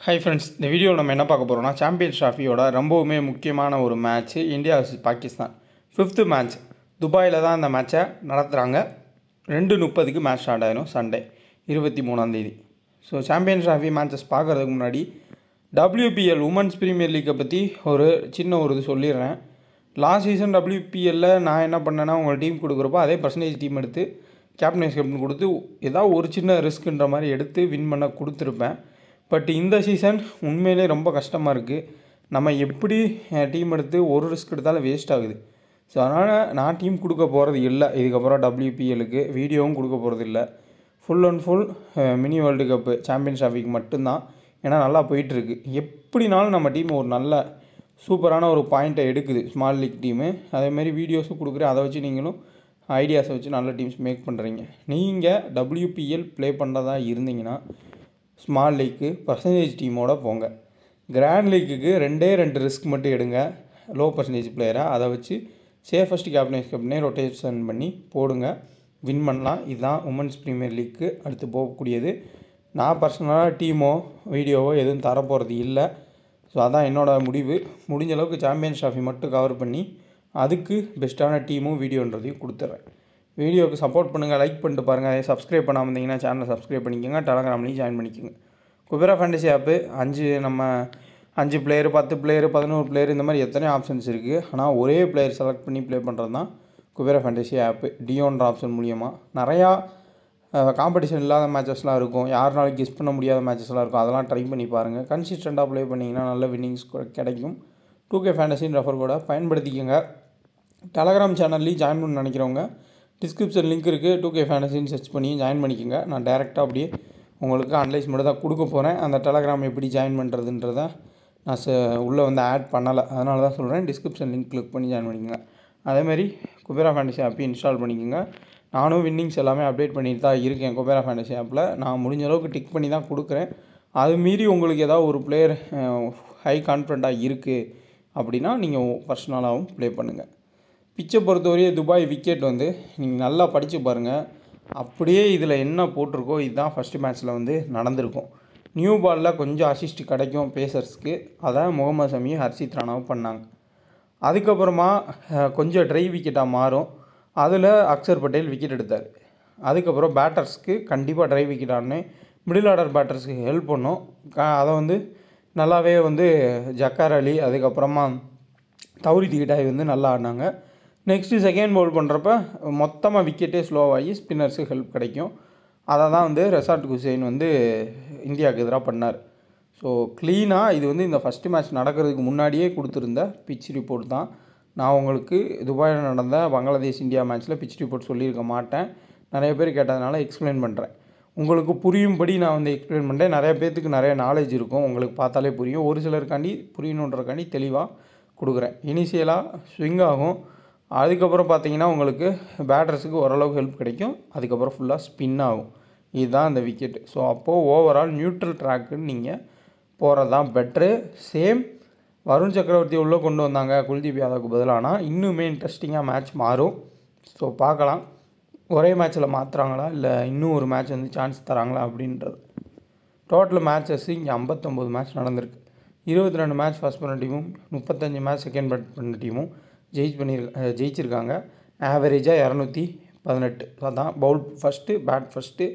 Hi friends, இந்த வீடியோவில் நம்ம என்ன பார்க்க போகிறோம்னா சாம்பியன்ஸ் ட்ராஃபியோட ரொம்பவுமே முக்கியமான ஒரு match India versus Pakistan 5th match. துபாயில் தான் அந்த மேட்சை நடத்துகிறாங்க. 2:30க்கு மேட்ச் ஸ்டார்ட் ஆகிடும் சண்டே 23ஆம் தேதி. ஸோ சாம்பியன்ஸ் ட்ராஃபி மேட்சஸ் பார்க்குறதுக்கு முன்னாடி WPL உமன்ஸ் ப்ரீமியர் லீக்கை பற்றி ஒரு இது சொல்லிடுறேன். லாஸ்ட் சீசன் WPLல நான் என்ன பண்ணேன்னா, உங்கள் டீம் கொடுக்குறப்போ அதே பர்சன்டேஜ் டீம் எடுத்து கேப்டன் கொடுத்து ஏதாவது ஒரு சின்ன ரிஸ்க்குன்ற மாதிரி எடுத்து வின் பண்ண கொடுத்துருப்பேன். பட் இந்த சீசன் உண்மையிலே ரொம்ப கஷ்டமாக இருக்குது. நம்ம எப்படி டீம் எடுத்து ஒரு ரிஸ்க் எடுத்தாலும் வேஸ்ட் ஆகுது. ஸோ அதனால் நான் டீம் கொடுக்க போகிறது இல்லை. இதுக்கப்புறம் WPLக்கு வீடியோவும் கொடுக்க போகிறது இல்லை. Full and full mini world cup champions traffic மட்டும்தான். ஏன்னா நல்லா போயிட்டுருக்கு. எப்படினாலும் நம்ம டீம் ஒரு நல்ல சூப்பரான ஒரு பாயிண்ட்டை எடுக்குது ஸ்மால் லீக் டீமு. அதேமாதிரி வீடியோஸும் கொடுக்குறேன். அதை வச்சு நீங்களும் ஐடியாஸை வச்சு நல்ல டீம்ஸ் மேக் பண்ணுறீங்க. நீங்கள் WPL ப்ளே பண்ணுறதா இருந்தீங்கன்னா ஸ்மால் லீக்கு பர்சன்டேஜ் டீமோட போங்க. கிராண்ட் லீக்குக்கு 2 ரிஸ்க் மட்டும் எடுங்க. லோ பர்சன்டேஜ் பிளேயரை அதை வச்சு சேஃபஸ்ட் கேப்டனே ரொட்டேஷன் பண்ணி போடுங்க. வின் பண்ணலாம். இதுதான் உமன்ஸ் ப்ரீமியர் லீக்கு அடுத்து போகக்கூடியது. நான் பர்சனலாக டீமோ வீடியோவோ எதுவும் தரப்போகிறது இல்லை. ஸோ அதான் என்னோடய முடிவு. முடிஞ்ச அளவுக்கு சாம்பியன்ஸ் ட்ராஃபி மட்டும் கவர் பண்ணி அதுக்கு பெஸ்ட்டான டீமும் வீடியோன்றதையும் கொடுத்துட்றேன். வீடியோவுக்கு சப்போர்ட் பண்ணுங்கள், லைக் பண்ணிட்டு பாருங்கள். அதே சப்ஸ்கிரைப் பண்ணாமல் இருந்தீங்கன்னா சேனலை சப்ஸ்கிரைப் பண்ணிக்கோங்க. டெலகிராம்லையும் ஜாயின் பண்ணிக்கோங்க. குபேரா ஃபேண்டசி ஆப்பு 5 பிளேயர் 10 பிளேயர் 11 பிளேயர் இந்த மாதிரி எத்தனை ஆப்ஷன்ஸ் இருக்குது. ஆனால் ஒரே பிளேயர் செலக்ட் பண்ணி ப்ளே பண்ணுறது தான் குபேரா ஃபேண்டசி ஆப்பு. டியோன்ற ஆப்ஷன் மூலியமாக நிறையா காம்படிஷன் இல்லாத மேட்சஸ்லாம் இருக்கும். யாருனாலும் கெஸ் பண்ண முடியாத மேட்சஸ்லாம் இருக்கும். அதெல்லாம் ட்ரை பண்ணி பாருங்கள். கன்சிஸ்டண்ட்டாக ப்ளே பண்ணிங்கன்னா நல்ல வின்னிங்ஸ் கிடைக்கும். 2K ஃபேண்டசின்னு ரெஃபர் கூட பயன்படுத்திக்கோங்க. டெலகிராம் சேனல்லையும் ஜாயின் பண்ண நினைக்கிறவங்க டிஸ்கிரிப்ஷன் லிங்க் இருக்குது. 2K ஃபேண்டசின்னு சர்ச் பண்ணி ஜாயின் பண்ணிக்கோங்க. நான் டேரெக்டாக அப்படியே உங்களுக்கு அனலைஸ் மட்டும் தான் கொடுக்க போகிறேன். அந்த டெலகிராம் எப்படி ஜாயின் பண்ணுறதுன்றதை நான் உள்ளே ஆட் பண்ணலை. அதனால தான் சொல்கிறேன். டிஸ்கிரிப்ஷன் லிங்க் கிளிக் பண்ணி ஜாயின் பண்ணிக்கோங்க. அதேமாதிரி குபேரா ஃபேண்டசி ஆப்பையும் இன்ஸ்டால் பண்ணிக்கோங்க. நானும் வின்னிங்ஸ் எல்லாமே அப்டேட் பண்ணிட்டு தான் இருக்கேன் குபேரா ஃபேண்டசி ஆப்பில். நான் முடிஞ்ச அளவுக்கு டிக் பண்ணி தான் கொடுக்குறேன். அது மீறி உங்களுக்கு ஏதாவது ஒரு பிளேயர் ஹை கான்ஃபிடண்ட்டாக இருக்குது அப்படின்னா நீங்கள் பர்சனலாகவும் ப்ளே பண்ணுங்கள். பிச்சை பொறுத்தவரையே துபாய் விக்கெட் நீங்கள் நல்லா படித்து பாருங்கள். அப்படியே இதில் என்ன போட்டிருக்கோ இதுதான் ஃபஸ்ட்டு மேட்ச்சில் நடந்திருக்கும். நியூ பாலில் கொஞ்சம் அசிஸ்ட் கிடைக்கும் பேசர்ஸ்க்கு. அதான் முகமது ஷமியும் ஹர்ஷித் ராணாவும் பண்ணாங்க. அதுக்கப்புறமா கொஞ்சம் ட்ரை விக்கெட்டாக மாறும். அதில் அக்ஷர் பட்டேல் விக்கெட் எடுத்தார். அதுக்கப்புறம் பேட்டர்ஸ்க்கு கண்டிப்பாக ட்ரை விக்கெட் ஆடனே மிடில் ஆர்டர் பேட்டர்ஸ்க்கு ஹெல்ப் பண்ணும். அதை நல்லாவே ஜக்கார் அலி அதுக்கப்புறமா தௌஹீத் ஹிடாய் நல்லா ஆடினாங்க. நெக்ஸ்ட்டு செகண்ட் பவுல் பண்ணுறப்ப மொத்தமாக விக்கெட்டே ஸ்லோவாகி ஸ்பின்னர்ஸுக்கு ஹெல்ப் கிடைக்கும். அதை தான் ரெசார்ட் குசைன் இந்தியாவுக்கு எதிராக பண்ணார். ஸோ க்ளீனாக இது இந்த ஃபஸ்ட்டு மேட்ச் நடக்கிறதுக்கு முன்னாடியே கொடுத்துருந்த பிச் ரிப்போர்ட் தான். நான் உங்களுக்கு துபாயில் நடந்த பங்களாதேஷ் இந்தியா மேட்ச்சில் பிச் ரிப்போர்ட் சொல்லியிருக்க மாட்டேன். நிறைய பேர் கேட்டதுனால எக்ஸ்பிளைன் பண்ணுறேன். உங்களுக்கு புரியும்படி நான் எக்ஸ்பிளைன் பண்ணுறேன். நிறைய பேர்த்துக்கு நிறைய நாலேஜ் இருக்கும். உங்களுக்கு பார்த்தாலே புரியும். ஒரு சிலருக்காண்டி புரியணுன்றக்காண்டி தெளிவாக கொடுக்குறேன். இனிஷியலாக ஸ்விங் ஆகும். அதுக்கப்புறம் பார்த்தீங்கன்னா உங்களுக்கு பேட்டர்ஸுக்கு ஓரளவுக்கு ஹெல்ப் கிடைக்கும். அதுக்கப்புறம் ஃபுல்லாக ஸ்பின் ஆகும். இதுதான் அந்த விக்கெட்டு. ஸோ அப்போது ஓவரால் நியூட்ரல் ட்ராக்குன்னு நீங்கள் போகிறது தான் பெட்ரு. சேம் வருண் சக்கரவர்த்தி உள்ளே கொண்டு வந்தாங்க குல்தீப் யாதவுக்கு பதிலானா இன்னுமே இன்ட்ரெஸ்டிங்காக மேட்ச் மாறும். ஸோ பார்க்கலாம் ஒரே மேட்ச்சில் மாற்றுறாங்களா இல்லை இன்னும் ஒரு மேட்ச் சான்ஸ் தராங்களா அப்படின்றது. டோட்டல் மேட்சஸ் இங்கே 59 மேட்ச் நடந்திருக்கு. 22 மேட்ச் ஃபஸ்ட் பண்ண டீமும் 35 மேட்ச் செகண்ட் பேட் பண்ண டீமும் ஜெயிச்சிருக்காங்க. ஆவரேஜாக 218. அதான் bowl first bat first.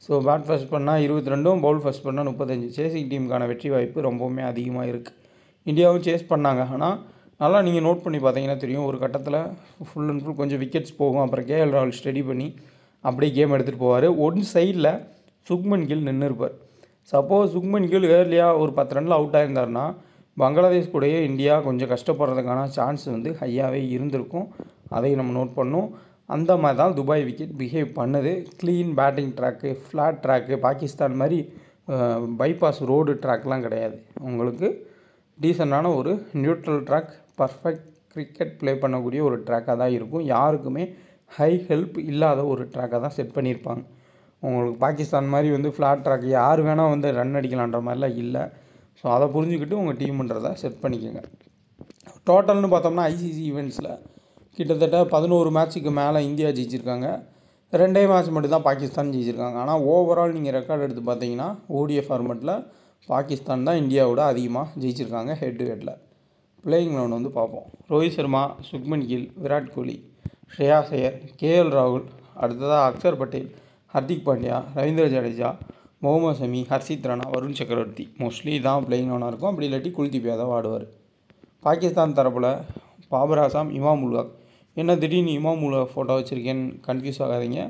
So bat first பண்ணால் 22, பவுல் ஃபஸ்ட் பண்ணால் 35. சேசிங் டீமுக்கான வெற்றி வாய்ப்பு ரொம்பவுமே அதிகமாக இருக்குது. இந்தியாவும் சேஸ் பண்ணாங்க. ஆனால் நல்லா நீங்கள் நோட் பண்ணி பார்த்தீங்கன்னா தெரியும். ஒரு கட்டத்தில் ஃபுல் அண்ட் ஃபுல் கொஞ்சம் விக்கெட்ஸ் போகும். அப்புறம் KL ராகுல் ஸ்டடி பண்ணி அப்படியே கேம் எடுத்துகிட்டு போவார். ஒன் சைடில் சுக்மன் கில் நின்று இருப்பார். சப்போஸ் சுக்மன் கில் ஏர்லியாக ஒரு 10 ரனில் அவுட் ஆயிருந்தாருன்னா பங்களாதேஷ் கூடயே இந்தியா கொஞ்சம் கஷ்டப்படுறதுக்கான சான்ஸ் ஹையாகவே இருந்திருக்கும். அதையும் நம்ம நோட் பண்ணோம். அந்த மாதிரி தான் துபாய் விக்கெட் பிஹேவ் பண்ணுது. Clean batting track, flat track, Pakistan மாதிரி பைபாஸ் ரோடு ட்ராக்லாம் கிடையாது. உங்களுக்கு டீசெண்டான ஒரு neutral track, perfect cricket play பண்ணக்கூடிய ஒரு ட்ராக்காக தான் இருக்கும். யாருக்குமே ஹை ஹெல்ப் இல்லாத ஒரு ட்ராக்காக தான் செட் பண்ணியிருப்பாங்க. உங்களுக்கு பாகிஸ்தான் மாதிரி ஃப்ளாட் ட்ராக் யார் வேணால் ரன் அடிக்கலான்ற மாதிரிலாம் இல்லை. ஸோ அதை புரிஞ்சுக்கிட்டு உங்கள் டீம்ன்றதை செட் பண்ணிக்கோங்க. டோட்டல்னு பார்த்தோம்னா ICC ஈவெண்ட்ஸில் கிட்டத்தட்ட 11 மேட்ச்சுக்கு மேலே இந்தியா ஜெயிச்சிருக்காங்க. 2 மேட்ச் மட்டும் தான் பாகிஸ்தான் ஜெயிச்சிருக்காங்க. ஆனால் ஓவரால் நீங்கள் ரெக்கார்டு எடுத்து பார்த்தீங்கன்னா ODI ஃபார்மெட்டில் பாகிஸ்தான் தான் இந்தியாவோட அதிகமாக ஜெயிச்சிருக்காங்க ஹெட் டு ஹெட்டில். பிளேயிங் 11 வந்து பார்ப்போம். ரோஹித் சர்மா, சுக்மன் கில், விராட் கோலி, ஸ்ரேயாஸ் ஐயர், கேஎல் ராகுல், அடுத்ததாக அக்சர் பட்டேல், ஹர்திக் பாண்டியா, ரவீந்திர ஜடேஜா, முகமது ஷமி, ஹர்ஷித் ராணா, வருண் சக்கரவர்த்தி. மோஸ்ட்லி தான் பிளேயிங் 11 இருக்கும். அப்படி இல்லாட்டி குல்தீப் யாதவ் ஆடுவார். பாகிஸ்தான் தரப்பில் பாபர் ஆசாம், இமாம் உல் ஹக். என்ன திடீர்னு இமாம் உல் ஹக் ஃபோட்டோ வச்சுருக்கேன்னு கன்ஃபியூஸ் ஆகாதீங்க.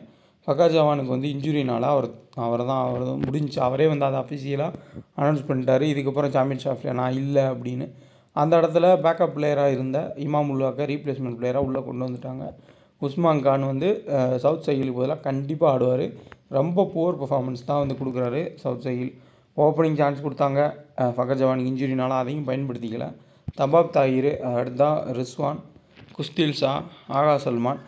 ஃபக்கர் ஜவானுக்கு வந்து இன்ஜுரினால் அவர் தான் முடிஞ்சு. அவரே வந்து அதை அஃபிஷியலாக அனௌன்ஸ் பண்ணிட்டாரு. இதுக்கப்புறம் சாம்பியன் ட்ராஃபியில் நான் இல்லை அப்படின்னு. அந்த இடத்துல பேக்கப் பிளேயராக இருந்த இமாம் உல் ஹக்கை ரீப்ளேஸ்மெண்ட் பிளேயராக உள்ளே கொண்டு வந்துட்டாங்க. உஸ்மான் கான் வந்து சவுத் சைகிலுக்கு பதிலாக கண்டிப்பாக ஆடுவார். ரொம்ப புவர் பர்ஃபார்மன்ஸ் தான் வந்து கொடுக்குறாரு சவுத் சைகில். ஓப்பனிங் சான்ஸ் கொடுத்தாங்க. ஃபக்கர் ஜவானுக்கு இன்ஜுரினால அதையும் பயன்படுத்திக்கல. தபாப் தாகிர், அடுத்தா ரிஸ்வான், குஸ்தில் ஷா, ஆகா சல்மான்,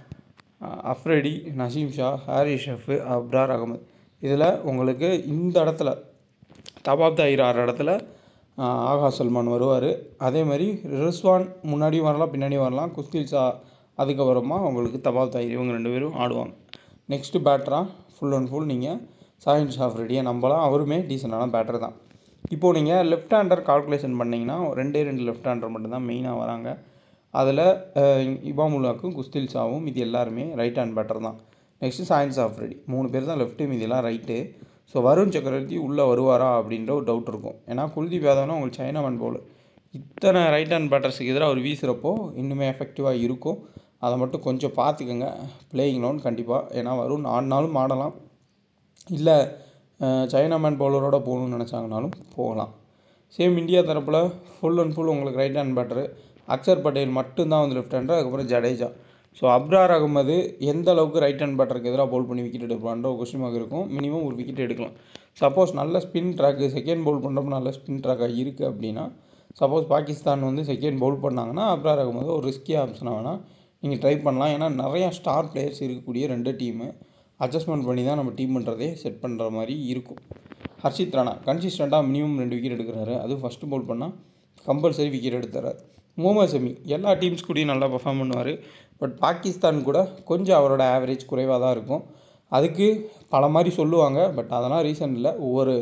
அஃப்ரெடி, நசீம் ஷா, ஹாரிஸ் ஷெஃப், அப்ரார் அகமது. இதில் உங்களுக்கு இந்த இடத்துல தபாப் தாகிர் ஆறு இடத்துல ஆகா சல்மான் வருவார். அதே மாதிரி ரிஸ்வான் முன்னாடியும் வரலாம் பின்னாடியும் வரலாம். குஸ்தில் ஷா அதுக்கப்புறமா உங்களுக்கு தபாப் தாகிர் இவங்க 2 பேரும் ஆடுவாங்க. நெக்ஸ்ட்டு பேட்டராக ஃபுல் அண்ட் ஃபுல் நீங்கள் ஷாஹின் ஷாஃப்ரிடியை நம்பலாம். அவருமே டீசெண்டான பேட்டர் தான். இப்போது நீங்கள் லெஃப்ட் ஹேண்டர் கால்குலேஷன் பண்ணிங்கன்னா 2 லெஃப்ட் ஹேண்டர் மட்டும்தான் மெயினாக வராங்க. அதில் இமாம் உல் ஹக்கும் குஸ்தில் ஷாவும் இது எல்லாருமே ரைட் ஹேண்ட் பேட்டர் தான். நெக்ஸ்ட்டு ஷாஹின் ஷாஃப்ரிடி 3 பேர் தான் லெஃப்ட்டு, மீதியெல்லாம் ரைட்டு. ஸோ வருண் சக்கரவர்த்தி உள்ளே வருவாரா அப்படின்ற ஒரு டவுட் இருக்கும். ஏன்னா குல்தீப் யாதவ்னா உங்களுக்கு சைனாமேன் பவுலர். இத்தனை ரைட் ஹேண்ட் பேட்டர்ஸுக்கு எதிராக அவர் வீசுகிறப்போ இன்னுமே எஃபெக்டிவாக இருக்கும். அதை மட்டும் கொஞ்சம் பார்த்துக்கோங்க பிளேயிங் 11 கண்டிப்பாக. ஏன்னா வருண் ஆடினாலும் ஆடலாம், இல்லை சைனாமேன் பவுலரோட போகணும்னு நினச்சாங்கனாலும் போகலாம். சேம் இந்தியா தரப்பில் ஃபுல் அண்ட் ஃபுல் உங்களுக்கு right hand batter. Axar Patel மட்டும்தான் வந்து லெஃப்ட் ஹேண்டர். அதுக்கப்புறம் ஜடேஜா. ஸோ அப்ரார் அகமது எந்த அளவுக்கு ரைட் ஹேண்ட் பேட்டருக்கு எதிராக பவுல் பண்ணி விக்கெட் எடுப்பான்ற ஒரு கொஸ்டின் மார்க் இருக்கும். மினிமம் ஒரு விக்கெட் எடுக்கலாம். சப்போஸ் நல்ல ஸ்பின் ட்ராக்கு செகண்ட் பவுல் பண்ணுறப்ப நல்ல ஸ்பின் ட்ராக்காக இருக்குது அப்படின்னா, சப்போஸ் பாகிஸ்தான் வந்து செகண்ட் பவுல் பண்ணாங்கன்னா அப்ரார் அகமது ஒரு ரிஸ்கி ஆப்ஷனாக வேணால் நீங்கள் ட்ரை பண்ணலாம். ஏன்னா நிறையா ஸ்டார் பிளேயர்ஸ் இருக்கக்கூடிய 2 டீமு அட்ஜஸ்ட்மெண்ட் பண்ணி தான் நம்ம டீம் பண்ணுறதே செட் பண்ணுற மாதிரி இருக்கும். ஹர்ஷித் ராணா கன்சிஸ்டண்ட்டாக மினிமம் 2 விக்கெட் எடுக்கிறாரு. அதுவும் ஃபஸ்ட்டு பவுல் பண்ணால் கம்பல்சரி விக்கெட் எடுத்துறாரு. முகமது ஷமி எல்லா டீம்ஸ் கூடயும் நல்லா பர்ஃபார்ம் பண்ணுவார். பட் பாகிஸ்தான் கூட கொஞ்சம் அவரோட ஆவரேஜ் குறைவாக தான் இருக்கும். அதுக்கு பல மாதிரி சொல்லுவாங்க. பட் அதெல்லாம் ரீசன் இல்லை. ஒவ்வொரு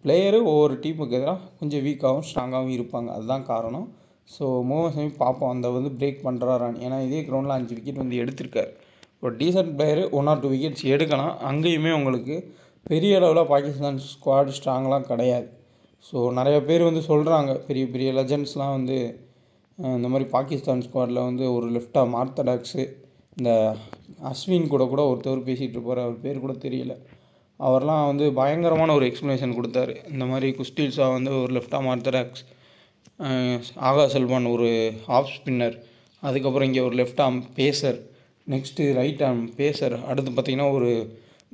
பிளேயரு ஒவ்வொரு டீமுக்கு எதிராக கொஞ்சம் வீக்காகவும் ஸ்ட்ராங்காகவும் இருப்பாங்க. அதுதான் காரணம். ஸோ முகமது ஷமி பார்ப்போம் அந்த வந்து பிரேக் பண்ணுறாரான்னு. ஏன்னா இதே கிரவுண்டில் 5 விக்கெட் வந்து எடுத்திருக்காரு. ஒரு டீசன்ட் பிளேயரு 1 or 2 விக்கெட்ஸ் எடுக்கலாம். அங்கேயுமே உங்களுக்கு பெரிய அளவில் பாகிஸ்தான் ஸ்குவாட் ஸ்ட்ராங்லாம் கிடையாது. ஸோ நிறைய பேர் வந்து சொல்கிறாங்க, பெரிய பெரிய லெஜண்ட்ஸ்லாம் வந்து இந்த மாதிரி பாகிஸ்தான் ஸ்குவாடில் வந்து ஒரு லெஃப்டாக மார்த்தடாக்ஸு, இந்த அஸ்வின் கூட ஒருத்தவர் பேசிகிட்டு இருப்பார், அவர் பேர் கூட தெரியல. அவர்லாம் வந்து பயங்கரமான ஒரு எக்ஸ்ப்ளனேஷன் கொடுத்தாரு. இந்த மாதிரி குஸ்தில் ஷா வந்து ஒரு லெஃப்டாக மார்த்தடாக்ஸ், ஆகா சல்மான் ஒரு ஆஃப் ஸ்பின்னர், அதுக்கப்புறம் இங்கே ஒரு left arm pacer, next right arm pacer, அடுத்து பார்த்திங்கன்னா ஒரு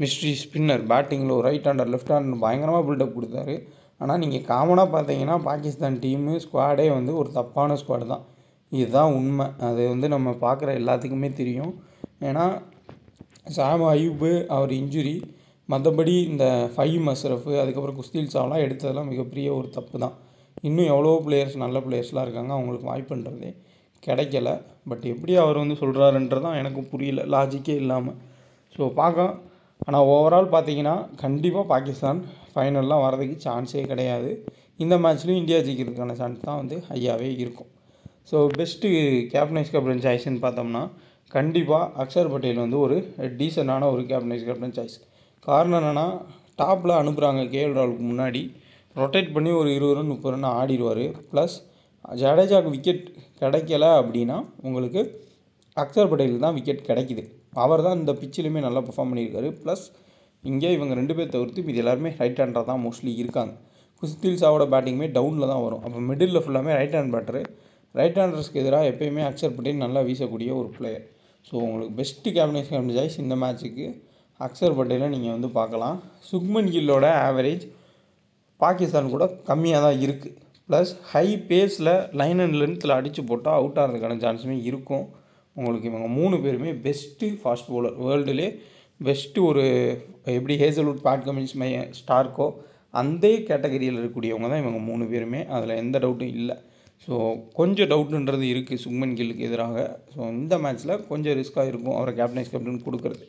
மிஸ்ட்ரி ஸ்பின்னர், பேட்டிங்கில் ஒரு ரைட் ஹேண்டர் லெஃப்ட் ஹேண்டர் பயங்கரமாக பில்டப் கொடுத்தாரு. ஆனால் நீங்கள் காமனாக பார்த்தீங்கன்னா பாகிஸ்தான் டீமு ஸ்குவாடே வந்து ஒரு தப்பான ஸ்குவாடு தான். இதுதான் உண்மை. அது வந்து நம்ம பார்க்குற எல்லாத்துக்குமே தெரியும். ஏன்னா சாம் அயூபு அவர் இன்ஜுரி, மற்றபடி இந்த ஃபஹீம் அஷ்ரஃப் அதுக்கப்புறம் குஸ்தில் ஷாலாம் எடுத்ததெல்லாம் மிகப்பெரிய ஒரு தப்பு தான். இன்னும் எவ்வளோ பிளேயர்ஸ் நல்ல பிளேயர்ஸ்லாம் இருக்காங்க, அவங்களுக்கு வாய்ப்புன்றதே கிடைக்கல. பட் எப்படி அவர் வந்து சொல்கிறாருன்றதான் எனக்கும் புரியல, லாஜிக்கே இல்லாமல். ஸோ பார்க்கலாம். ஆனால் ஓவரால் பார்த்தீங்கன்னா கண்டிப்பாக பாகிஸ்தான் ஃபைனல்லாம் வரதுக்கு சான்ஸே கிடையாது. இந்த மேட்ச்லையும் இந்தியா ஜெயிக்கிறதுக்கான சான்ஸ் தான் வந்து ஹையாகவே இருக்கும். ஸோ பெஸ்ட்டு கேப்டன் கேப்டன் சாய்ஸ்ன்னு பார்த்தோம்னா கண்டிப்பாக அக்சர் பட்டேல் வந்து ஒரு டீசெண்டான ஒரு கேப்டன் சாய்ஸ். காரணம் என்னென்னா டாப்பில் அனுப்புகிறாங்க கேஎல் ராகுலுக்கு முன்னாடி ரொட்டேட் பண்ணி ஒரு 20 ரன் 30 ரன் ஆடிடுவார். ப்ளஸ் ஜடேஜாவுக்கு விக்கெட் கிடைக்கல அப்படின்னா உங்களுக்கு அக்சர் பட்டேலுக்கு தான் விக்கெட் கிடைக்கிது. அவர் தான் இந்த பிச்சிலுமே நல்லா பெர்ஃபார்ம் பண்ணியிருக்காரு. ப்ளஸ் இங்கே இவங்க 2 பேர் தவிர்த்து இது எல்லாருமே ரைட் ஹேண்டராக தான் மோஸ்ட்லி இருக்காங்க. குஸ்தில் ஷாவோட பேட்டிங்குமே டவுனில் தான் வரும். அப்போ மிடில் ஃபுல்லாமே ரைட் ஹேண்ட் பேட்டரு. ரைட் ஹேண்டர்ஸ்க்கு எதிராக எப்போயுமே அக்சர் பட்டேல் நல்லா வீசக்கூடிய ஒரு பிளேயர். ஸோ உங்களுக்கு பெஸ்ட்டு கேப்டன் சாய்ஸ் இந்த மேட்ச்சுக்கு அக்சர் பட்டேலை நீங்கள் வந்து பார்க்கலாம். சுக்மன் கில்லோட ஆவரேஜ் பாகிஸ்தான் கூட கம்மியாக தான் இருக்குது. ப்ளஸ் ஹை பேஸில் லைன் அண்ட் லென்த்தில் அடித்து போட்டால் அவுட் ஆகிறதுக்கான சான்ஸுமே இருக்கும். உங்களுக்கு இவங்க 3 பேருமே பெஸ்ட்டு ஃபாஸ்ட் பவுலர் வேர்ல்டுலே. பெஸ்ட்டு ஒரு எப்படி ஹேசல்வுட், பேட் கமின்ஸ், ஸ்டார்க்கோ அந்த கேட்டகரியில் இருக்கக்கூடியவங்க தான் இவங்க 3 பேருமே. அதில் எந்த டவுட்டும் இல்லை. ஸோ கொஞ்சம் டவுட்டுன்றது இருக்குது சுக்மன் கில்லுக்கு எதிராக. ஸோ இந்த மேட்ச்சில் கொஞ்சம் ரிஸ்க்காக இருக்கும் அவரை கேப்டன் கொடுக்குறது.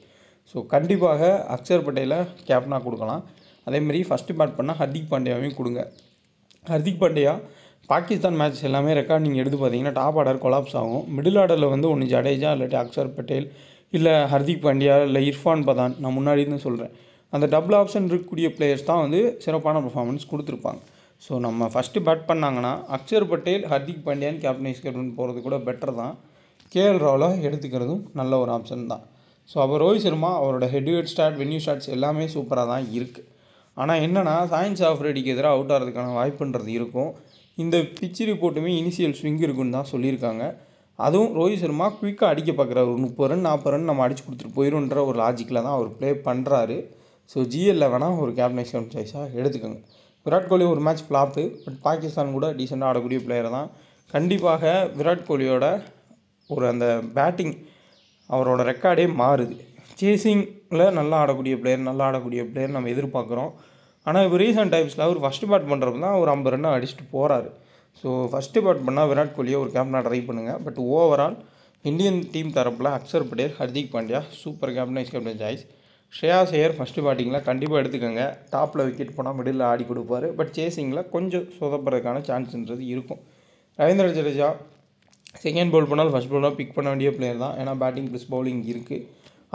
ஸோ கண்டிப்பாக அக்சர் பட்டேலை கேப்டனாக கொடுக்கலாம். அதேமாதிரி ஃபஸ்ட்டு பேட் பண்ணால் ஹர்திக் பாண்டியாவையும் கொடுங்க. ஹர்திக் பாண்டியா பாகிஸ்தான் மேட்ச் எல்லாமே ரெக்கார்ட் நீங்கள் எடுத்து பார்த்தீங்கன்னா டாப் ஆர்டர் கொலாப்ஸ் ஆகும். மிடில் ஆர்டரில் வந்து ஒன்று ஜடேஜா இல்லாட்டி அக்ஷர் பட்டேல் இல்லை ஹர்திக் பாண்டியா இல்லை இர்ஃபான் பதான், நான் முன்னாடி இருந்து சொல்கிறேன், அந்த டபுள் ஆப்ஷன் இருக்கக்கூடிய பிளேயர்ஸ் தான் வந்து சிறப்பான பர்ஃபார்மன்ஸ் கொடுத்துருப்பாங்க. ஸோ நம்ம ஃபஸ்ட்டு பேட் பண்ணாங்கன்னா அக்ஷர் பட்டேல் ஹர்திக் பாண்டியான்னு கேப்டன் கேப்டன் போகிறது கூட பெட்டர் தான். கேஎல் ராகுலை எடுத்துக்கிறதும் நல்ல ஒரு ஆப்ஷன் தான். ஸோ அப்போ ரோஹித் சர்மா அவரோட ஹெட் ஸ்டார்ட் வென்யூ ஸ்டார்ட்ஸ் எல்லாமே சூப்பராக தான் இருக்குது. ஆனால் என்னென்னா சாயின்ஸ் ஆஃப்ரெடிக்கு எதிராக அவுட் ஆகிறதுக்கான வாய்ப்புன்றது இருக்கும். இந்த பிச் ரிப்போர்ட்டுமே இனிஷியல் ஸ்விங் இருக்குன்னு தான் சொல்லியிருக்காங்க. அதுவும் ரோஹித் சர்மா குயிக்காக அடிக்க பார்க்குறாரு. ஒரு 30 ரன் 40 ரன் நம்ம அடிச்சு கொடுத்துட்டு போயிடும்ன்ற ஒரு லாஜிக்கில் தான் அவர் ப்ளே பண்ணுறாரு. ஸோ ஜிஎல்ல வேணால் ஒரு கேப்டன் சாய்ஸாக எடுத்துக்கோங்க. விராட் கோலி ஒரு மேட்ச் ஃப்ளாப்பு, பட் பாகிஸ்தான் கூட டீசெண்டாக ஆடக்கூடிய பிளேயர் தான். கண்டிப்பாக விராட் கோலியோட ஒரு அந்த பேட்டிங் அவரோட ரெக்கார்டே மாறுது. சேசிங்கில் நல்லா ஆடக்கூடிய பிளேயர் நம்ம எதிர்பார்க்குறோம். ஆனால் இப்போ ரீசெண்ட் டைம்ஸில் அவர் ஃபஸ்ட்டு பேட் பண்ணுறப்ப தான் ஒரு 50 ரன் அடிச்சுட்டு போகிறாரு. ஸோ ஃபஸ்ட்டு பேட் பண்ணால் விராட் கோலியை ஒரு கேப்டனாக ட்ரை பண்ணுங்கள். பட் ஓவரால் இந்தியன் டீம் தரப்பில் Axar Patel Hardik Pandya super captain choice. Shreyas Iyer first பேட்டிங்கில் கண்டிப்பாக எடுத்துக்கோங்க. டாப்பில் விக்கெட் போனால் மிடில் ஆடி கொடுப்பாரு. பட் சேசிங்கில் கொஞ்சம் சொதப்படுறதுக்கான சான்ஸ்ன்றது இருக்கும். ரவீந்திர ஜடேஜா செகண்ட் பவுல் பண்ணாலும் ஃபஸ்ட் பவுலாக பிக் பண்ண வேண்டிய பிளேயர் தான். ஏன்னா பேட்டிங் ப்ளஸ் பவுலிங் இருக்குது.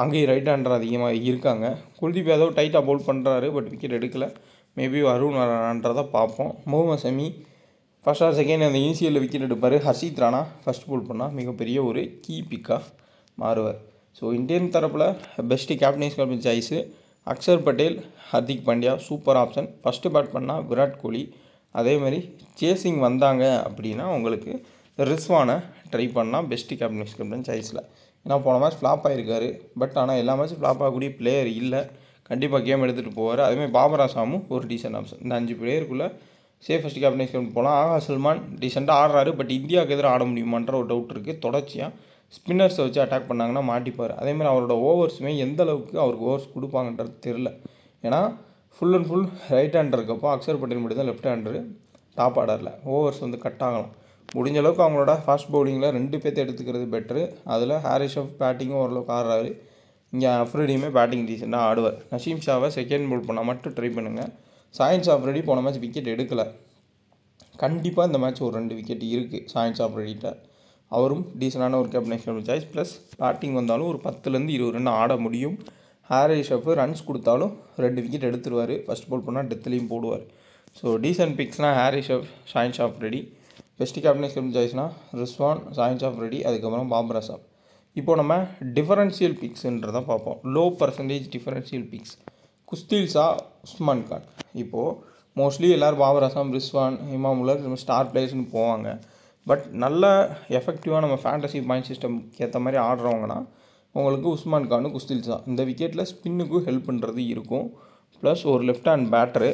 அங்கேயும் ரைட் ஹேண்டர் அதிகமாக இருக்காங்க. குல்தீப் யாதவ் டைட்டாக பவுல் பண்ணுறாரு, பட் விக்கெட் எடுக்கலை. மேபி அருண் வரான்றதை பார்ப்போம். Mohammed Shami first or second அந்த இனிஷியலில் விக்கெட் எடுப்பார். ஹர்ஷித் ராணா ஃபஸ்ட் பவுல் பண்ணால் மிகப்பெரிய ஒரு கீ பிக்காக மாறுவார். ஸோ இந்தியன் தரப்பில் best captain choice Akshar Patel Hardik Pandya super option. First bat பண்ணால் விராட் கோலி. அதேமாதிரி சேசிங் வந்தாங்க அப்படின்னா உங்களுக்கு ரிஸ்வானை ட்ரை பண்ணால் பெஸ்ட்டு கேப்டன் சாய்ஸில். ஏன்னா போன மேட்ச் ஃப்ளாப் ஆகிருக்காரு. பட் ஆனால் எல்லா மேட்ச்சும் ஃப்ளாப் ஆகக்கூடிய பிளேயர் இல்லை. கண்டிப்பாக கேம் எடுத்துகிட்டு போவார். அதேமாதிரி பாபர் அசாமும் ஒரு டீசென்ட் ஆப்ஷன். இந்த 5 பிளேயருக்குள்ளே சேஃபஸ்ட் கேப்டன் போகலாம். ஆகா சல்மான் டீசெண்டாக ஆடுறாரு. பட் இந்தியாவுக்கு எதிராக ஆட முடியுமான்ற ஒரு டவுட் இருக்குது. தொடர்ச்சியாக ஸ்பின்னர்ஸை வச்சு அட்டாக் பண்ணாங்கன்னா மாட்டிப்பார். அதேமாதிரி அவரோட ஓவர்ஸுமே எந்த அளவுக்கு அவருக்கு ஓவர்ஸ் கொடுப்பாங்கன்றது தெரில. ஏன்னா full and full right hander இருக்கப்போ அக்ஷர் பட்டேல் மட்டும் தான் லெஃப்ட் ஹேண்டரு டாப் ஆர்டரில் ஓவர்ஸ் வந்து கட் ஆகலாம். முடிஞ்ச அளவுக்கு அவங்களோட ஃபாஸ்ட் பவுலிங்கில் 2 பேர்த்து எடுத்துக்கிறது பெட்ரு. அதில் ஹாரிஸ் ஷாஃப் பேட்டிங்கும் ஓரளவுக்கு ஆடுறாரு. இங்கே அஃப்ரிடியுமே பேட்டிங் டீசெண்டாக ஆடுவார். நசீம் ஷாவை செகண்ட் பவுல் பண்ணால் மட்டும் ட்ரை பண்ணுங்கள். சாயின்ஸ் ஆஃப்ரெடி போன மேட்ச் விக்கெட் எடுக்கலை. கண்டிப்பாக இந்த மேட்ச் ஒரு 2 விக்கெட் இருக்குது சாயின்ஸ் ஆஃப்ரெடிட்ட. அவரும் டீசெண்டான ஒரு கேப்டன் சாய்ஸ். ப்ளஸ் பேட்டிங் வந்தாலும் ஒரு 10லேருந்து 20 ரன் ஆட முடியும். ஹாரிஸ் ஷாஃப் ரன்ஸ் கொடுத்தாலும் 2 விக்கெட் எடுத்துருவார். ஃபஸ்ட் பவுல் பண்ணால் டெத்துலேயும் போடுவார். ஸோ டீசென்ட் பிக்ஸ்னால் ஹாரிஸ் ஷாஃப், சாயின்ஸ் ஆஃப்ரெடி. பெஸ்ட்டு கேப்டன் சாய்ஸ்னால் ரிஸ்வான், சாயின்ஸ் ஆஃப்ரெடி, அதுக்கப்புறம் பாபர் அசாம். இப்போது நம்ம டிஃபரன்ஷியல் பிக்ஸுன்றதை பார்ப்போம். Low percentage differential picks. Khushdil Shah, Usman Khan. இப்போது மோஸ்ட்லி எல்லோரும் பாபர் அசாம், ரிஸ்வான், இமாம் உலர் ஸ்டார் பிளேயர்ஸ்னு போவாங்க. பட் நல்ல எஃபெக்டிவாக நம்ம ஃபேண்டசி பாயிண்ட் சிஸ்டம்க்கு ஏற்ற மாதிரி ஆடுறவங்கன்னா உங்களுக்கு உஸ்மான் கானு, குஸ்தில் ஷா இந்த விக்கெட்டில் ஸ்பின்னுக்கும் ஹெல்ப் பண்ணுறது இருக்கும். ப்ளஸ் ஒரு லெஃப்ட் ஹேண்ட் பேட்டரு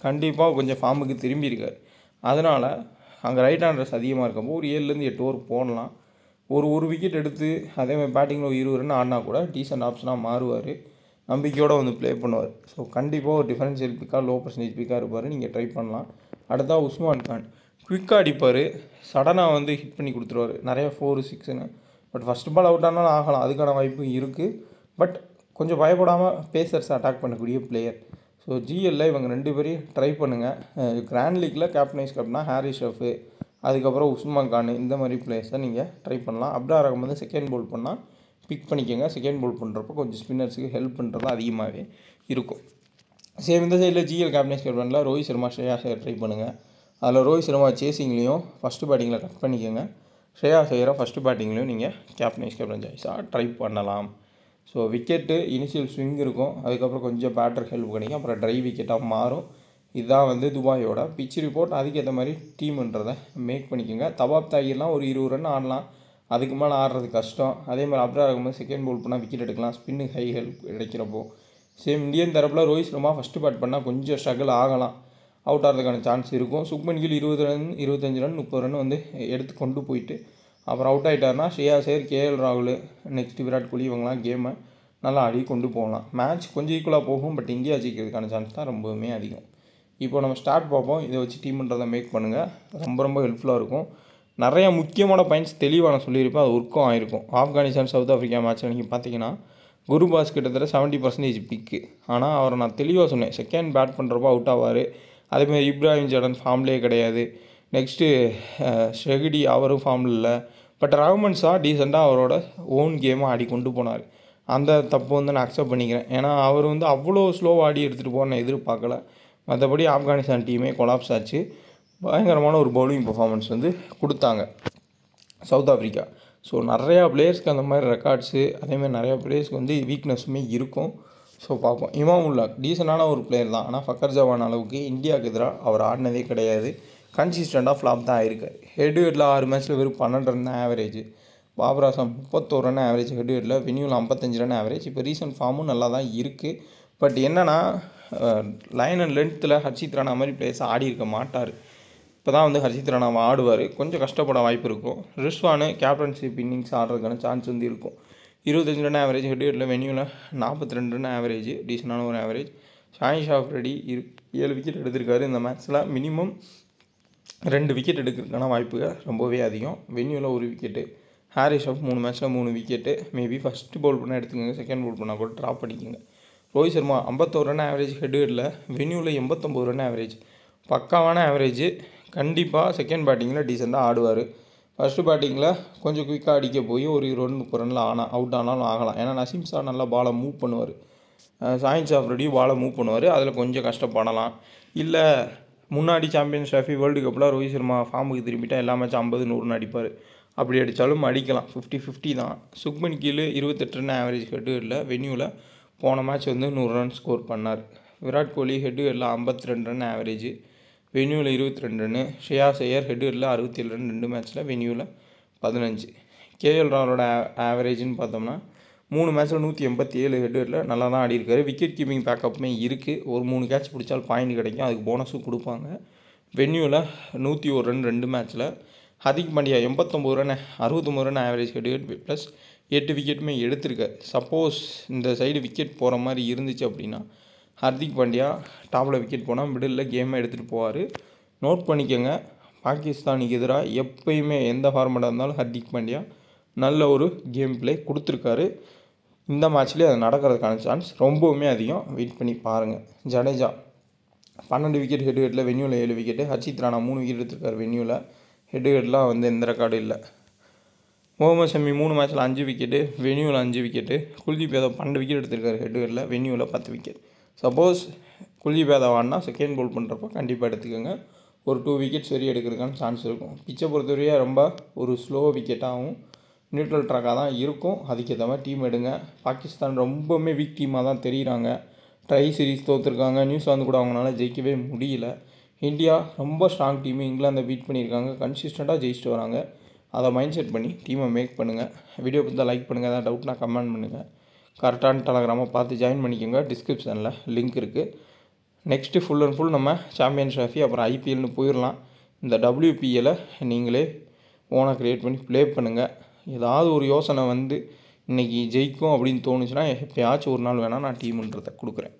கண்டிப்பாக கொஞ்சம் ஃபார்முக்கு திரும்பியிருக்கார். அதனால் அங்கே ரைட் ஹேண்டர்ஸ் அதிகமாக இருக்கப்போ ஒரு 7லேருந்து 8 ஓவர் போடலாம். ஒரு விக்கெட் எடுத்து அதேமாதிரி பேட்டிங்கில் ஒரு 20 ரன் ஆடினா கூட டீசென்ட் ஆப்ஷனாக மாறுவார். நம்பிக்கையோடு வந்து ப்ளே பண்ணுவார். ஸோ கண்டிப்பாக ஒரு டிஃபரன்ஷியல் பிக்காக லோ பர்சன்டேஜ் பிக்காக இருப்பார். நீங்கள் ட்ரை பண்ணலாம். அடுத்தா உஸ்மான் கான் குவிக்காக அடிப்பார். சடனாக வந்து ஹிட் பண்ணி கொடுத்துருவார். நிறையா 4, 6ன்னு. பட் ஃபஸ்ட் பால் அவுட் ஆனாலும் ஆகலாம். அதுக்கான வாய்ப்பும் இருக்குது. பட் கொஞ்சம் பயப்படாமல் பேசர்ஸ் அட்டாக் பண்ணக்கூடிய பிளேயர். ஸோ ஜிஎல்ல இவங்க 2 பேரையும் ட்ரை பண்ணுங்கள். கிராண்ட் லீக்கில் கேப்டனா ஹாரிஸ் ஷாஃபு, அதுக்கப்புறம் உஸ்மான் கான் இந்த மாதிரி பிளேயர்ஸை நீங்கள் ட்ரை பண்ணலாம். அப்ரார் அகமது செகண்ட் பவுல் பண்ணால் பிக் பண்ணிக்கோங்க. செகண்ட் பவுல் பண்ணுறப்போ கொஞ்சம் ஸ்பின்னர்ஸுக்கு ஹெல்ப் பண்ணுறது அதிகமாகவே இருக்கும். சேம் இந்த சைடில் ஜிஎல் கேப்டனில் ரோஹித் சர்மா, ஸ்ரேயாஸ் ஐயர் ட்ரை பண்ணுங்கள். அதில் ரோஹித் சர்மா சேசிங்லேயும் ஃபஸ்ட்டு பேட்டிங்கில் கட் பண்ணிக்கோங்க. ஸ்ரேயாஸ் ஐயரை ஃபஸ்ட்டு பேட்டிங்லேயும் நீங்கள் கேப்டன் சாய்ஸாக ட்ரை பண்ணலாம். ஸோ விக்கெட்டு இனிஷியல் ஸ்விங் இருக்கும். அதுக்கப்புறம் கொஞ்சம் பேட்டர் ஹெல்ப் பண்ணிக்க, அப்புறம் ட்ரை விக்கெட்டாக மாறும். இதுதான் வந்து துபாயோட பிச் ரிப்போர்ட். அதுக்கேற்ற மாதிரி டீம்ன்றதை மேக் பண்ணிக்கோங்க. தபாப் தாகிர்லாம் ஒரு 20 ரன் ஆடலாம். அதுக்கு மேலே ஆடுறது கஷ்டம். அதே மாதிரி அப்ரார் அகமது செகண்ட் பவுல் பண்ணால் விக்கெட் எடுக்கலாம். ஸ்பின்னு ஹை ஹெல்ப் கிடைக்கிறப்போ. சேம் இந்தியன் தரப்பில் ரோஹித் சர்மா ஃபஸ்ட்டு பேட் பண்ணால் கொஞ்சம் ஸ்ட்ரகிள் ஆகலாம். அவுட் ஆகிறதுக்கான சான்ஸ் இருக்கும். Shubman Gill 20 run 25 run 30 run வந்து எடுத்து கொண்டு போயிட்டு அப்புறம் அவுட் ஆகிட்டார்னா ஸ்ரேயாஸ் ஐயர், கேஎல் ராகுல், நெக்ஸ்ட் விராட் கோலி இவங்களாம் கேமை நல்லா ஆடி கொண்டு போகலாம். மேட்ச் கொஞ்சம் ஈக்குவலாக போகும். பட் இந்தியா ஜெயிக்கிறதுக்கான சான்ஸ் தான் ரொம்பவுமே அதிகம். இப்போ நம்ம ஸ்டார்ட் பார்ப்போம். இதை வச்சு டீம்ன்றதை மேக் பண்ணுங்கள். ரொம்ப ஹெல்ப்ஃபுல்லாக இருக்கும். நிறையா முக்கியமான பாயிண்ட்ஸ் தெளிவாக நான் சொல்லியிருப்பேன். அது ஒர்க்கும் ஆகிருக்கும். ஆப்கானிஸ்தான் சவுத் ஆஃப்ரிக்கா மேட்ச்சில் நீங்கள் பார்த்தீங்கன்னா குருபாஸ் கிட்டத்தட்ட 70% பிக்கு. ஆனால் அவரை நான் தெளிவாக சொன்னேன், செகண்ட் பேட் பண்ணுறப்போ அவுட் ஆவார். அதேமாதிரி இப்ராஹிம் ஜடன் ஃபார்ம்லேயே கிடையாது. நெக்ஸ்ட்டு ஷெகிடி அவரும் ஃபார்மில் இல்லை. பட் ரஹ்மான் ஷா டீசெண்டாக அவரோட ஓன் கேமை ஆடி கொண்டு போனார். அந்த தப்பு நான் அக்செப்ட் பண்ணிக்கிறேன். ஏன்னா அவர் அவ்வளோ ஸ்லோவாக ஆடி எடுத்துகிட்டு போக நான் எதிர்பார்க்கல. மற்றபடி ஆப்கானிஸ்தான் டீமே கொலாப்ஸ் ஆச்சு. பயங்கரமான ஒரு பவுலிங் பெர்ஃபார்மன்ஸ் கொடுத்தாங்க சவுத் ஆஃப்ரிக்கா. ஸோ நிறையா பிளேயர்ஸ்க்கு அந்த மாதிரி ரெக்கார்ட்ஸு, அதேமாதிரி நிறையா பிளேயர்ஸ்க்கு வீக்னஸுமே இருக்கும். ஸோ பார்ப்போம். இமாமுல்லா டீசெண்டான ஒரு பிளேயர் தான். ஆனால் ஃபக்கர் ஜவான் அளவுக்கு இந்தியாவுக்கு எதிராக அவர் ஆடினதே கிடையாது. கன்சிஸ்டண்ட்டாக ஃப்ளாப் தான் ஆயிருக்கார். ஹெட்ல 6 மேட்ச்சில் வெறும் 12 ரன் தான் average. Babar Azam 31 run average ஹெட்ல. வென்யூவில் 55 ரன் ஆவரேஜ். இப்போ ரீசன்ட் ஃபார்மும் நல்லா தான் இருக்குது. பட் என்னென்னா லைன் அண்ட் லென்த்தில் ஹர்ஷித் ராணா மாதிரி பிளேயர்ஸ் ஆடி இருக்க மாட்டார். இப்போ தான் ஹர்ஷித் ராணா ஆடுவார். கொஞ்சம் கஷ்டப்பட வாய்ப்பு இருக்கும். ரிஸ்வானு கேப்டன்ஷிப் இன்னிங்ஸ் ஆடுறதுக்கான சான்ஸ் இருக்கும். 25 ரன் ஆவரேஜ் ஹெட்ல. வென்யூவில் 42 ரன் ஆவரேஜ், டீசெண்டான ஒரு ஆவரேஜ். ஷாஹின் ஷாஃப்ரடி 7 விக்கெட் எடுத்திருக்காரு. இந்த மேட்ச்சில் மினிமம் 2 விக்கெட் எடுக்கிறதுக்கான வாய்ப்புகள் ரொம்பவே அதிகம். வென்யூவில் 1 விக்கெட்டு. ஹாரிஸ் ஷாஃப் 3 மேட்ச்சில் 3 விக்கெட்டு. மேபி ஃபஸ்ட்டு பவுல் பண்ணால் எடுத்துக்கோங்க, செகண்ட் பவுல் பண்ணால் கூட ட்ராப் பண்ணிக்கோங்க. ரோஹித் சர்மா 51 ரன் ஆவரேஜ் ஹெட்ல. வென்யூவில் 89 ரன் ஆவரேஜ். பக்காவான ஆவரேஜ். கண்டிப்பாக செகண்ட் பேட்டிங்கில் டீசெண்டாக ஆடுவார். ஃபஸ்ட்டு பேட்டிங்கில் கொஞ்சம் குயிக்காக அடிக்க போய் ஒரு 20-30 ரனில் அவுட் ஆனாலும் ஆகலாம். ஏன்னா நசீம் ஷா நல்லா பாலை மூவ் பண்ணுவார். ஷாஹின் ஷாஃப்ரடியும் பாலை மூவ் பண்ணுவார். அதில் கொஞ்சம் கஷ்டப்படலாம். இல்லை முன்னாடி சாம்பியன்ஸ் ட்ராஃபி வேர்ல்டு கப்பில் ரோஹித் சர்மா ஃபார்முக்கு திரும்பிட்டால் எல்லா மேட்சும் 50-100 அடிப்பார். அப்படி அடித்தாலும் அடிக்கலாம். 50-50 தான். சுக்மன் கில் 28 ரன் ஆவரேஜ் ஹெட்ல. வென்யூவில் போன மேட்ச் 100 ரன் ஸ்கோர் பண்ணார். விராட் கோலி ஹெட்ல 52 ரன் ஆவரேஜ். வென்யூவில் 22 ரன்னு. ஷ்ரேயாஸ் ஐயர் ஹெட்ல 67 ரன் 2 மேட்ச்சில். வென்யூவில் 15. கேஎல் ராவலோட ஆவரேஜ்னு பார்த்தோம்னா 3 மேட்ச்சில் 187 ஹெட்ல. நல்லா தான் ஆடி இருக்காரு. விக்கெட் கீப்பிங் பேக்கப்புமே இருக்குது. ஒரு 3 கேட்ச் பிடிச்சால் பாயிண்ட் கிடைக்கும். அதுக்கு போனஸும் கொடுப்பாங்க. வென்யூவில் 101 ரன் 2 மேட்ச்சில். Hardik Pandya 89 run 69 run average head plus 8 விக்கெட்டுமே எடுத்திருக்கார். சப்போஸ் இந்த சைடு விக்கெட் போகிற மாதிரி இருந்துச்சு அப்படின்னா ஹர்திக் பாண்டியா டாப்பில் விக்கெட் போனால் மிடில் கேமை எடுத்துகிட்டு போவார். நோட் பண்ணிக்கோங்க, பாகிஸ்தானுக்கு எதிராக எப்பயுமே எந்த ஃபார்மேட்டாக இருந்தாலும் ஹர்திக் பாண்டியா நல்ல ஒரு கேம் பிளே கொடுத்துருக்காரு. இந்த மேட்ச்லேயே அது நடக்கிறதுக்கான சான்ஸ் ரொம்பவுமே அதிகம். வெயிட் பண்ணி பாருங்கள். ஜடேஜா 12 விக்கெட் ஹெட்ல. வென்யூவில் 7 விக்கெட்டு. ஹர்ஷித் ராணா 3 விக்கெட் எடுத்திருக்காரு. வென்யூவில் ஹெட்லாம் எந்த ரெக்கார்டும் இல்லை. முகமது ஷமி 3 மேட்ச்சில் 5 விக்கெட்டு. வென்யூவில் 5 விக்கெட்டு. குல்தீப் யாதவ் 12 விக்கெட் எடுத்திருக்காரு ஹெட்ல. வென்யூவில் 10 விக்கெட். சப்போஸ் குல்தீப் யாதவ் ஆடினா செகண்ட் பவுல் பண்ணுறப்போ கண்டிப்பாக எடுத்துக்கோங்க. ஒரு 2 விக்கெட்ஸ் வரையும் எடுக்கிறதுக்கான சான்ஸ் இருக்கும். பிச்சை பொறுத்தவரையே ரொம்ப ஒரு ஸ்லோ விக்கெட்டாகவும் நியூட்ரல் ட்ராக்காக தான் இருக்கும். அதுக்கேற்ற மாதிரி டீம் எடுங்க. பாகிஸ்தான் ரொம்பவுமே வீக் டீமாக தான் தெரியுறாங்க. ட்ரை சீரிஸ் தோற்றுருக்காங்க. நியூசிலாந்து கூட அவங்களால ஜெயிக்கவே முடியல. இந்தியா ரொம்ப ஸ்ட்ராங் டீமு. இங்கிலாந்தை பீட் பண்ணியிருக்காங்க. கன்சிஸ்டண்ட்டாக ஜெயிச்சுட்டு வராங்க. அதை மைண்ட் செட் பண்ணி டீமை மேக் பண்ணுங்கள். வீடியோ பார்த்து லைக் பண்ணுங்கள். ஏதாவது டவுட்னா கமெண்ட் பண்ணுங்கள். கரெக்டான டெலகிராமை பார்த்து ஜாயின் பண்ணிக்கோங்க. டிஸ்கிரிப்ஷனில் லிங்க் இருக்குது. நெக்ஸ்ட்டு ஃபுல் அண்ட் ஃபுல் நம்ம சாம்பியன்ஸ் ட்ராஃபி அப்புறம் ஐபிஎல்னு போயிடலாம். இந்த WPL நீங்களே ஓனாக க்ரியேட் பண்ணி ப்ளே பண்ணுங்கள். ஏதாவது ஒரு யோசனை இன்றைக்கி ஜெயிக்கும் அப்படின்னு தோணுச்சுன்னா எப்போயாச்சும் ஒரு நாள் வேணால் நான் டீமுன்றதை கொடுக்குறேன்.